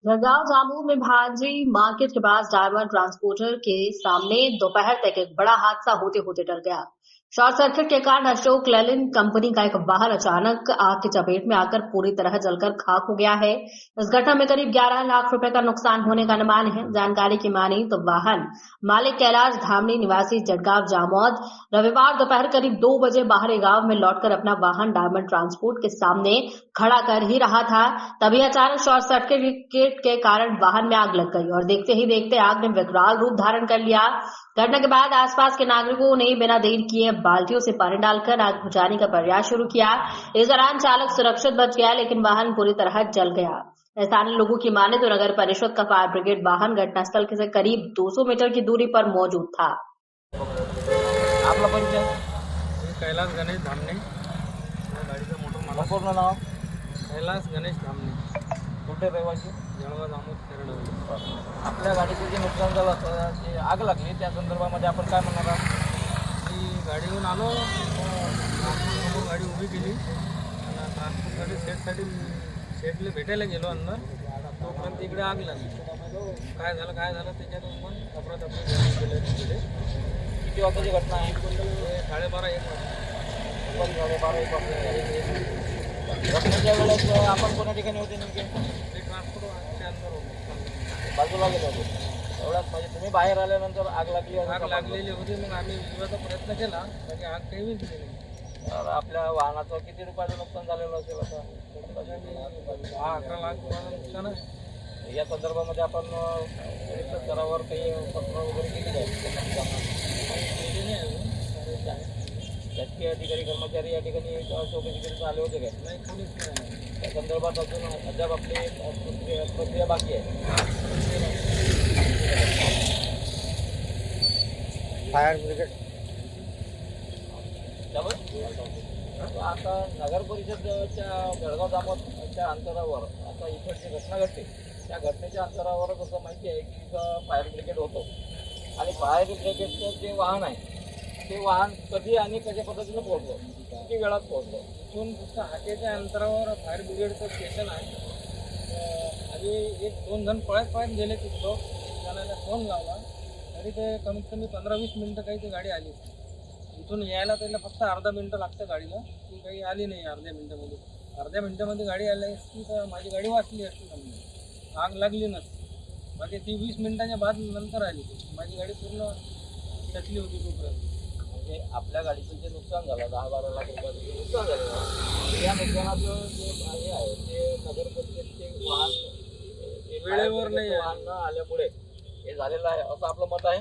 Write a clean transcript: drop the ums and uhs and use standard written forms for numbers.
जळगांव जामुन में भाजी मार्केट के pass diamond transporter के सामने दोपहर तक एक बड़ा हादसा होते होते टल गया। शॉर्ट सर्किट के कारण अशोक लेलैंड कंपनी का एक वाहन अचानक आग की चपेट में आकर पूरी तरह जलकर खाक हो गया है। इस घटना में करीब 11 लाख रुपए का नुकसान होने का अनुमान है। जानकारी की माने तो वाहन मालिक कैलाश धामनी निवासी जड़गांव जामोद रविवार दोपहर करीब 2 बजे बाहरी गांव में लौटकर अपना वाहन डायमंड ट्रांसपोर्ट के सामने खड़ा कर ही रहा था। तभी अचानक शॉर्ट सर्किट के कारण वाहन में आग लग गई और देखते ही देखते आग ने विकराल रूप धारण कर लिया। घटना के बाद आसपास के नागरिकों ने बिना देर किए बाल्टियों से पानी डालकर आग बुझाने का प्रयास शुरू किया। इस दौरान चालक सुरक्षित बच गया, लेकिन वाहन पूरी तरह जल गया। स्थानीय लोगों की माने तो नगर परिषद का फायर ब्रिगेड वाहन घटनास्थल से करीब 200 मीटर की दूरी पर मौजूद था। आपला परिचय? कैलाश गणेश धामणे, गाडीचं मोटर मला पूर्ण नाव? कैलाश गणेश धामणे, कुठे रहिवासी? जळगाव जामोद खेरडवली। आपल्या गाडीचं जे नुकसान झालं असं जे आग लागली त्या संदर्भामध्ये आपण काय म्हणणार आहात? मी गाडीवरून आलो, ट्रान्सपोर्टसमोर गाडी उभी केली आणि ट्रान्सपोर्टसाठी शेडला भेटायला गेलो अंदर, तोपर्यंत इकडे आग लागली। काय झालं त्याच्यात मग अफरातफरी केलं तिकडे। किती वाजताची घटना आहे? 12:30-1 वाजता। 12:30-1 वाजता घटनेच्या वेळेस आपण कोणत्या ठिकाणी होते नेमके? ते ट्रान्सपोर्टच्या अंदर होतो, बाजूला गेलो होतो एवढ्याच म्हणजे तुम्ही बाहेर आल्यानंतर आग लागली? आग लागलेली होती। मग आम्ही विझवायचा प्रयत्न केला, बाकी आग काही विझली नाही। तर आपल्या वाहनाचं किती रुपयाचं नुकसान झालेलं असेल आता? 10-11 लाख नुकसान आहे। या संदर्भामध्ये आपण स्तरावर काही पत्र वगैरे केलेली आहे? शासकीय अधिकारी कर्मचारी या ठिकाणी चौकशीकरिता आले होते काय? नाही, कोणीच नाही। त्या संदर्भात अजून अद्याप आपली प्रक्रिया बाकी आहे। फायर ब्रिगेड आता नगर परिषदच्या जळगाव जामोदच्या अंतरावर आता इथं जी घटना घडते त्या घटनेच्या अंतरावरच असं माहिती आहे की इथं फायर ब्रिगेड होतं आणि फायर ब्रिगेडचं जे वाहन आहे ते वाहन कधी आणि कशा पद्धतीनं पोहोचलं, किती वेळात पोहोचलं? इथून फक्त हाकेच्या अंतरावर फायर ब्रिगेडचं स्टेशन आहे आणि 1-2 जण पळत गेले तिथं। त्याला फोन लावला तरी ते कमीत कमी 15-20 मिनटं काही ती गाडी आली। इथून यायला त्याला फक्त अर्धा मिनटं लागतं गाडीला, ती काही आली नाही अर्ध्या मिनटामध्ये। अर्ध्या मिनटामध्ये गाडी आली असती तर माझी गाडी वाचली असती, समजा आग लागली नसती। बाकी ती 20 मिनिटाच्या बाद नंतर आली, माझी गाडी पूर्ण टचली होती तोपर्यंत। म्हणजे आपल्या गाडीचं जे नुकसान झालं 10-12 लाख रुपयाचं नुकसान झालं, या नुकसानाचं जे हे आहे ते नगर परिषदचे वाहन वेळेवर नाही वाहन न आल्यामुळे हे झालेलं आहे असं आपलं मत आहे?